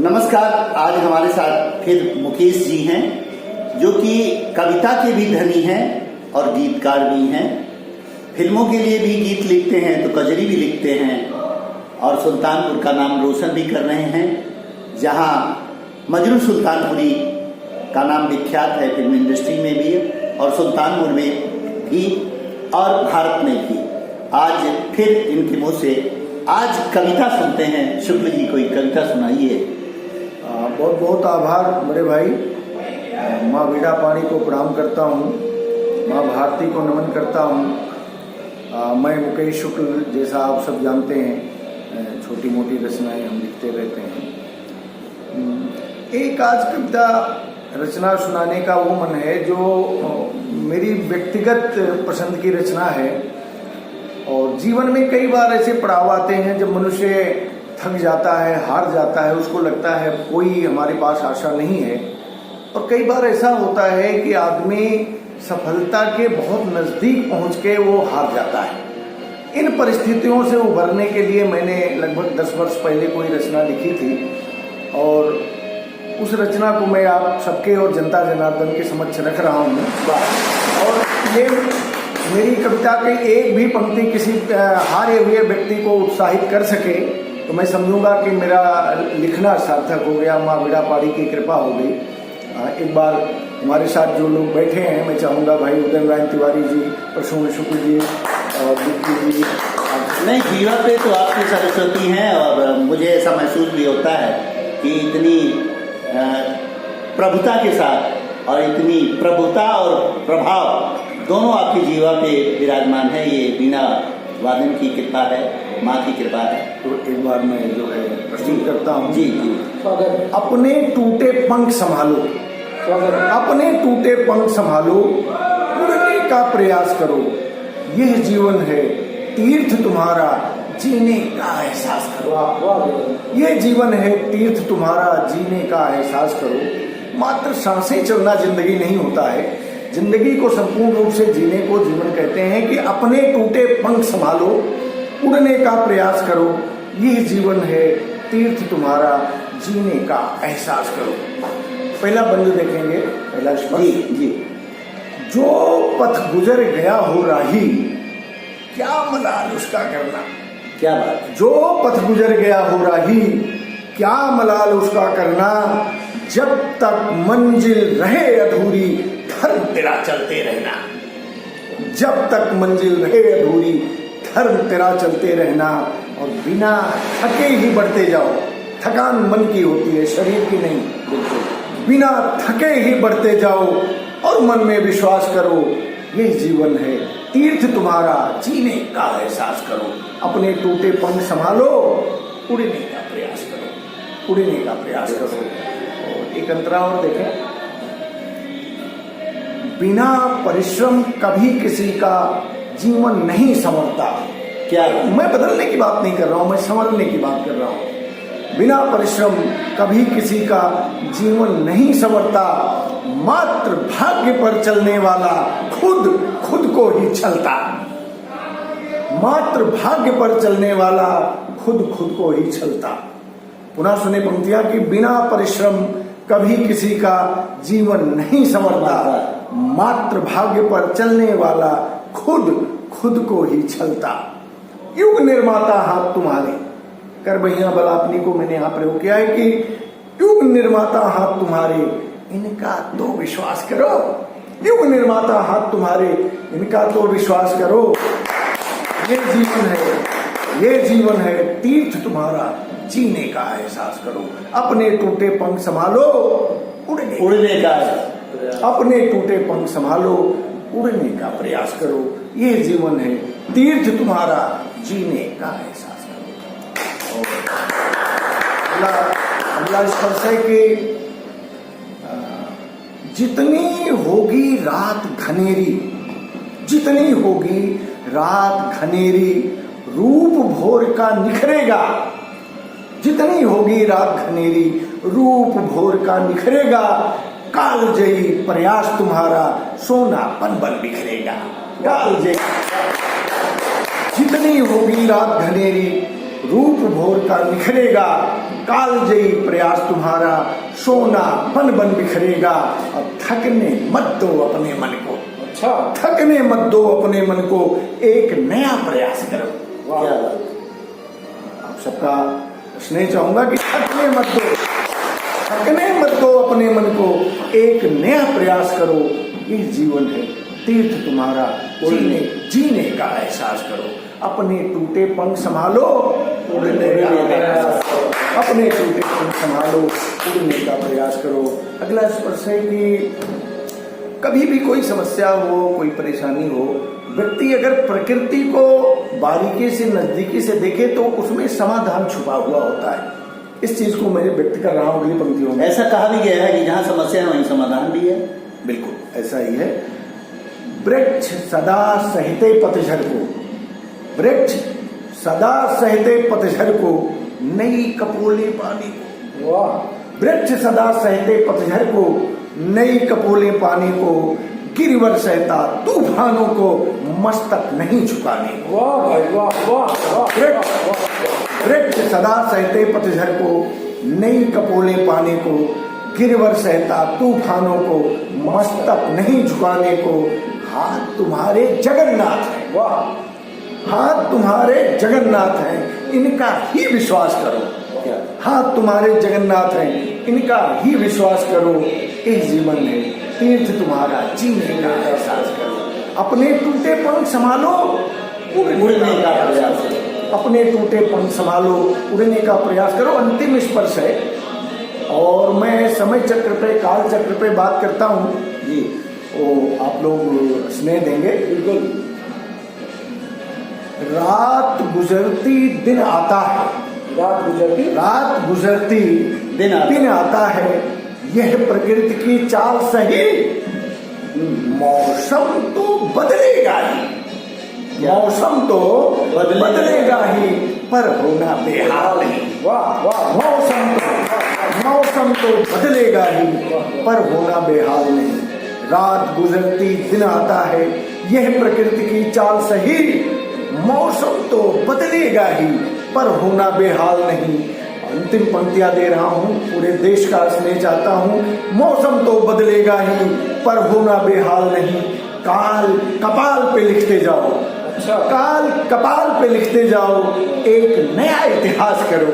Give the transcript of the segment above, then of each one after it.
नमस्कार। आज हमारे साथ फिर मुकेश जी हैं, जो कि कविता के भी धनी हैं और गीतकार भी हैं। फिल्मों के लिए भी गीत लिखते हैं तो कजरी भी लिखते हैं और सुल्तानपुर का नाम रोशन भी कर रहे हैं, जहां मजनू सुल्तानपुरी का नाम विख्यात है फिल्म इंडस्ट्री में भी और सुल्तानपुर में भी और भारत में भी। आज फिर इनके मुँह से आज कविता सुनते हैं। शुक्ल जी कोई कविता सुनाइए। बहुत बहुत आभार मेरे भाई। माँ बीड़ा पाणी को प्रणाम करता हूँ, माँ भारती को नमन करता हूँ। मैं मुकेश शुक्ल, जैसा आप सब जानते हैं, छोटी मोटी रचनाएं हम लिखते रहते हैं। एक आज कविता रचना सुनाने का वो मन है जो मेरी व्यक्तिगत पसंद की रचना है। और जीवन में कई बार ऐसे पड़ाव आते हैं जब मनुष्य थक जाता है, हार जाता है, उसको लगता है कोई हमारे पास आशा नहीं है। और कई बार ऐसा होता है कि आदमी सफलता के बहुत नज़दीक पहुंच के वो हार जाता है। इन परिस्थितियों से उभरने के लिए मैंने लगभग 10 वर्ष पहले कोई रचना लिखी थी और उस रचना को मैं आप सबके और जनता जनार्दन के समक्ष रख रहा हूँ। और ये मेरी कविता की एक भी पंक्ति किसी हारे हुए व्यक्ति को उत्साहित कर सके तो मैं समझूंगा कि मेरा लिखना सार्थक हो गया, माँ बीड़ा पाणी की कृपा हो गई। एक बार हमारे साथ जो लोग बैठे हैं, मैं चाहूँगा भाई उदय नारायण तिवारी जी, प्रसून शुक्ल जी और दीप्ति जी। नहीं, जीवा पे तो आपकी सरस्वती हैं और मुझे ऐसा महसूस भी होता है कि इतनी प्रभुता के साथ और इतनी प्रभुता और प्रभाव दोनों आपकी जीवा पे विराजमान है। ये बिना वादन की कृपा है, माँ की कृपा है। तो एक बार मैं जो है प्रस्तुत करता हूँ। जी जी। अपने टूटे पंख संभालो, अपने टूटे पंख संभालो, उड़ने का प्रयास करो। यह जीवन है तीर्थ तुम्हारा, जीने का एहसास करो। यह जीवन है तीर्थ तुम्हारा, जीने का एहसास करो। मात्र सांसें चलना जिंदगी नहीं होता है। जिंदगी को संपूर्ण रूप से जीने को जीवन कहते हैं कि अपने टूटे पंख संभालो, उड़ने का प्रयास करो। यह जीवन है तीर्थ तुम्हारा, जीने का एहसास करो। पहला बंद देखेंगे, पहला जी जी। जो पथ गुजर गया हो राही, क्या मलाल उसका करना। क्या बात। जो पथ गुजर गया हो राही, क्या मलाल उसका करना। जब तक मंजिल रहे अधूरी, धर्म तेरा चलते रहना। जब तक मंजिल रहे अधूरी, धर्म तेरा चलते रहना। और बिना थके ही बढ़ते जाओ। थकान मन की होती है, शरीर की नहीं। बिल्कुल बिना थके ही बढ़ते जाओ और मन में विश्वास करो। ये जीवन है तीर्थ तुम्हारा, जीने का एहसास करो। अपने टूटे पंख संभालो, उड़ने का प्रयास करो, उड़ने का प्रयास करो। और एक अंतरा और देखें, बिना परिश्रम कभी किसी का जीवन नहीं संवरता। क्या, मैं बदलने की बात नहीं कर रहा हूं, मैं संवरने की बात कर रहा हूं। बिना परिश्रम कभी किसी का जीवन नहीं संवरता। मात्र भाग्य पर चलने वाला खुद खुद को ही छलता। मात्र भाग्य पर चलने वाला खुद खुद को ही छलता। पुनः सुने पंक्तियां कि बिना परिश्रम कभी किसी का जीवन नहीं संवरता। मात्र भाग्य पर चलने वाला खुद खुद को ही छलता। युग निर्माता हाथ तुम्हारे, कर भैया बलापनी को मैंने यहां प्रयोग किया है कि युग निर्माता हाथ तुम्हारे, इनका तो विश्वास करो। युग निर्माता हाथ तुम्हारे, इनका तो विश्वास करो। ये जीवन है, ये जीवन है तीर्थ तुम्हारा, जीने का एहसास करो। अपने टूटे पंख संभालो, उड़ने का, अपने टूटे पंख संभालो, उड़ने का प्रयास करो। ये जीवन है तीर्थ तुम्हारा, जीने का एहसास करो। और अगला स्पर्श है कि जितनी होगी रात घनेरी, जितनी होगी रात घनेरी, रूप भोर का निखरेगा। जितनी होगी रात घनेरी, रूप भोर का निखरेगा। काल जयी प्रयास तुम्हारा, सोनापन बन बिखरेगा। काल जयी, जितनी होगी रात घनेरी, रूप भोर का निखरेगा। कालजयी प्रयास तुम्हारा, सोना बन बन बिखरेगा। और थकने मत दो अपने मन को, अच्छा, थकने मत दो अपने मन को, एक नया प्रयास करो। क्या बात। आप सबका स्नेह चाहूंगा कि थकने मत दो, थकने मत दो अपने मन को, एक नया प्रयास करो। ये जीवन है तीर्थ तुम्हारा, जीने का एहसास करो। अपने टूटे पंख संभालो, उड़ने का प्रयास करो। अपने टूटे पंख संभालो, उड़ने का प्रयास करो। अगला स्पर्श है कि कभी भी कोई समस्या हो, कोई परेशानी हो, व्यक्ति अगर प्रकृति को बारीकी से, नजदीकी से देखे तो उसमें समाधान छुपा हुआ होता है। इस चीज को मैं व्यक्त कर रहा हूँ अगली पंक्तियों में। ऐसा कहा भी गया है कि जहाँ समस्या है वहीं समाधान भी है। बिल्कुल ऐसा ही है। वृक्ष सदा सहते पतझड़ को, वृक्ष सदा सहते पतझड़ को, नई कपोले पानी को। वाह। वृक्ष सदा सहते पतझड़ को, नई कपोले पानी को, गिरवर सहता तूफानों को, मस्तक नहीं झुकाने को। वाह भाई वाह वाह वाह। वृक्ष सदा सहते पतझड़ को, नई कपोले पानी को, गिरवर सहता तूफानों को, मस्तक नहीं झुकाने को। हाथ तुम्हारे जगन्नाथ है, वाह। हाथ तुम्हारे जगन्नाथ हैं, इनका ही विश्वास करो। हाथ तुम्हारे जगन्नाथ हैं, इनका ही विश्वास करो। एक जीवन है तीर्थ तुम्हारा, जीने का एहसास करो। अपने टूटे पंख संभालो, उड़ने का प्रयास करो। अपने टूटे पंख संभालो, उड़ने का प्रयास करो। अंतिम स्पर्श है और मैं समय चक्र पे, काल चक्र पे बात करता हूँ जी, वो आप लोग स्नेह देंगे। बिल्कुल। रात गुजरती दिन आता है, रात गुजरती दिन आता है, यह प्रकृति की चाल सही, मौसम तो बदलेगा ही, मौसम तो बदलेगा ही, पर होना बेहाल नहीं। वाह वाह। मौसम तो बदलेगा ही, पर होना बेहाल नहीं। रात गुजरती दिन आता है, यह प्रकृति की चाल सही, मौसम तो बदलेगा ही, पर होना बेहाल नहीं। अंतिम पंक्तियां दे रहा हूं, पूरे देश का स्नेह चाहता हूं। मौसम तो बदलेगा ही, पर होना बेहाल नहीं। काल कपाल पे लिखते जाओ, अच्छा। काल कपाल पे लिखते जाओ, एक नया इतिहास करो।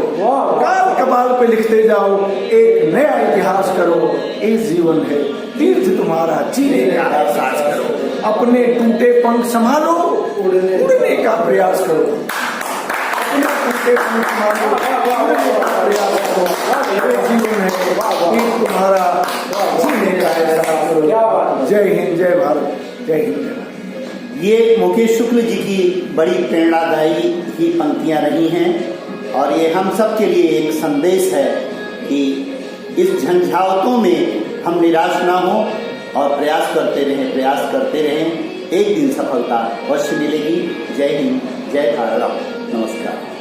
काल कपाल पे लिखते जाओ, एक नया इतिहास करो। ये जीवन है तीर्थ तुम्हारा, जीने का एहसास करो। अपने टूटे पंख संभालो, उड़ने का प्रयास करो। अपने टूटे पंख संभालो, उड़ने का प्रयास करो। ये जीवन है तीर्थ तुम्हारा, जीने का एहसास करो। जय हिंद, जय भारत, जय हिंद, जय भारत। ये मुकेश शुक्ल जी की बड़ी प्रेरणादायी ही पंक्तियां रही हैं और ये हम सब के लिए एक संदेश है कि इस झंझावतों में हम निराश ना हो और प्रयास करते रहें। एक दिन सफलता अवश्य मिलेगी। जय हिंद, जय भारत, नमस्कार।